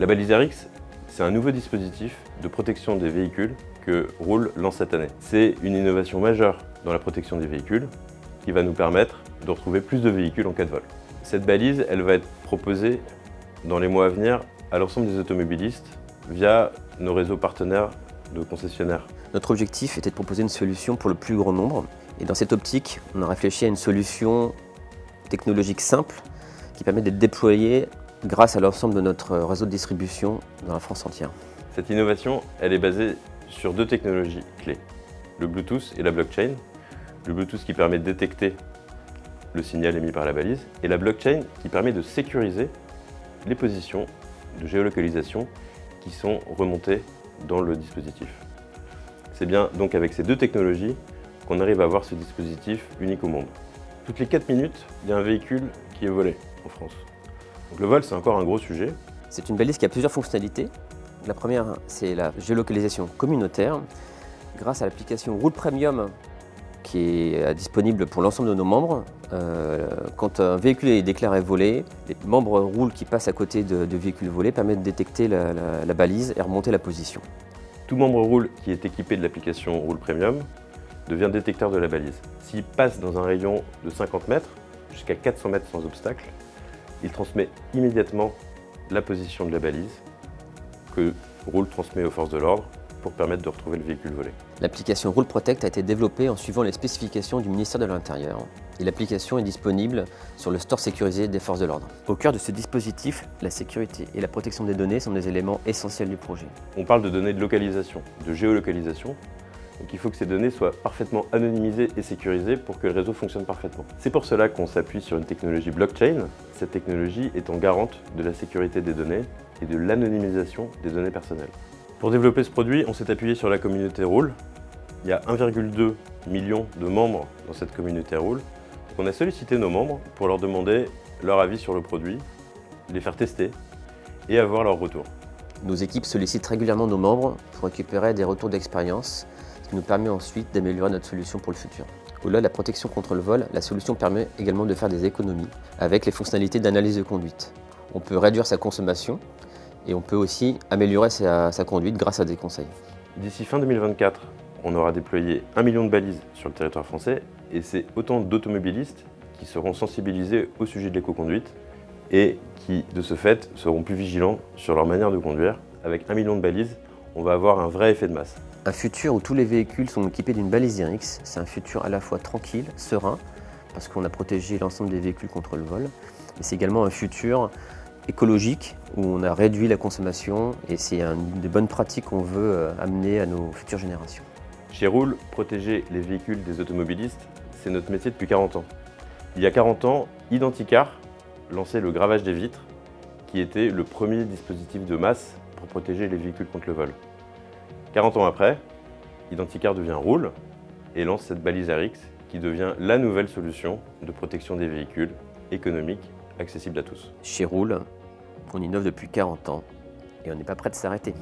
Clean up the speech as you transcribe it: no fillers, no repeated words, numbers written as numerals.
La balise RX, c'est un nouveau dispositif de protection des véhicules que Roule lance cette année. C'est une innovation majeure dans la protection des véhicules qui va nous permettre de retrouver plus de véhicules en cas de vol. Cette balise, elle va être proposée dans les mois à venir à l'ensemble des automobilistes via nos réseaux partenaires de concessionnaires. Notre objectif était de proposer une solution pour le plus grand nombre. Et dans cette optique, on a réfléchi à une solution technologique simple qui permet d'être déployée grâce à l'ensemble de notre réseau de distribution dans la France entière. Cette innovation, elle est basée sur deux technologies clés, le Bluetooth et la blockchain. Le Bluetooth qui permet de détecter le signal émis par la balise et la blockchain qui permet de sécuriser les positions de géolocalisation qui sont remontées dans le dispositif. C'est bien donc avec ces deux technologies qu'on arrive à avoir ce dispositif unique au monde. Toutes les 4 minutes, il y a un véhicule qui est volé en France. Donc le vol, c'est encore un gros sujet. C'est une balise qui a plusieurs fonctionnalités. La première, c'est la géolocalisation communautaire. Grâce à l'application Roule Premium, qui est disponible pour l'ensemble de nos membres, quand un véhicule est déclaré volé, les membres Roule qui passent à côté de véhicules volés permettent de détecter la balise et remonter la position. Tout membre Roule qui est équipé de l'application Roule Premium devient détecteur de la balise. S'il passe dans un rayon de 50 mètres, jusqu'à 400 mètres sans obstacle, il transmet immédiatement la position de la balise que Roule transmet aux forces de l'ordre pour permettre de retrouver le véhicule volé. L'application Roule Protect a été développée en suivant les spécifications du ministère de l'Intérieur et l'application est disponible sur le store sécurisé des forces de l'ordre. Au cœur de ce dispositif, la sécurité et la protection des données sont des éléments essentiels du projet. On parle de données de localisation, de géolocalisation, donc il faut que ces données soient parfaitement anonymisées et sécurisées pour que le réseau fonctionne parfaitement. C'est pour cela qu'on s'appuie sur une technologie blockchain, cette technologie étant garante de la sécurité des données et de l'anonymisation des données personnelles. Pour développer ce produit, on s'est appuyé sur la communauté Roule. Il y a 1,2 million de membres dans cette communauté Roule. Donc on a sollicité nos membres pour leur demander leur avis sur le produit, les faire tester et avoir leur retour. Nos équipes sollicitent régulièrement nos membres pour récupérer des retours d'expérience, ce qui nous permet ensuite d'améliorer notre solution pour le futur. Au-delà de la protection contre le vol, la solution permet également de faire des économies avec les fonctionnalités d'analyse de conduite. On peut réduire sa consommation et on peut aussi améliorer sa conduite grâce à des conseils. D'ici fin 2024, on aura déployé 1 million de balises sur le territoire français et c'est autant d'automobilistes qui seront sensibilisés au sujet de l'éco-conduite et qui, de ce fait, seront plus vigilants sur leur manière de conduire. Avec 1 million de balises, on va avoir un vrai effet de masse. Un futur où tous les véhicules sont équipés d'une balise RX, c'est un futur à la fois tranquille, serein, parce qu'on a protégé l'ensemble des véhicules contre le vol, mais c'est également un futur écologique où on a réduit la consommation et c'est une des bonnes pratiques qu'on veut amener à nos futures générations. Chez Roule, protéger les véhicules des automobilistes, c'est notre métier depuis 40 ans. Il y a 40 ans, Identicar lançait le gravage des vitres, qui était le premier dispositif de masse pour protéger les véhicules contre le vol. 40 ans après, Identicar devient Roule et lance cette balise RX qui devient la nouvelle solution de protection des véhicules économiques, accessible à tous. Chez Roule, on innove depuis 40 ans et on n'est pas prêt de s'arrêter.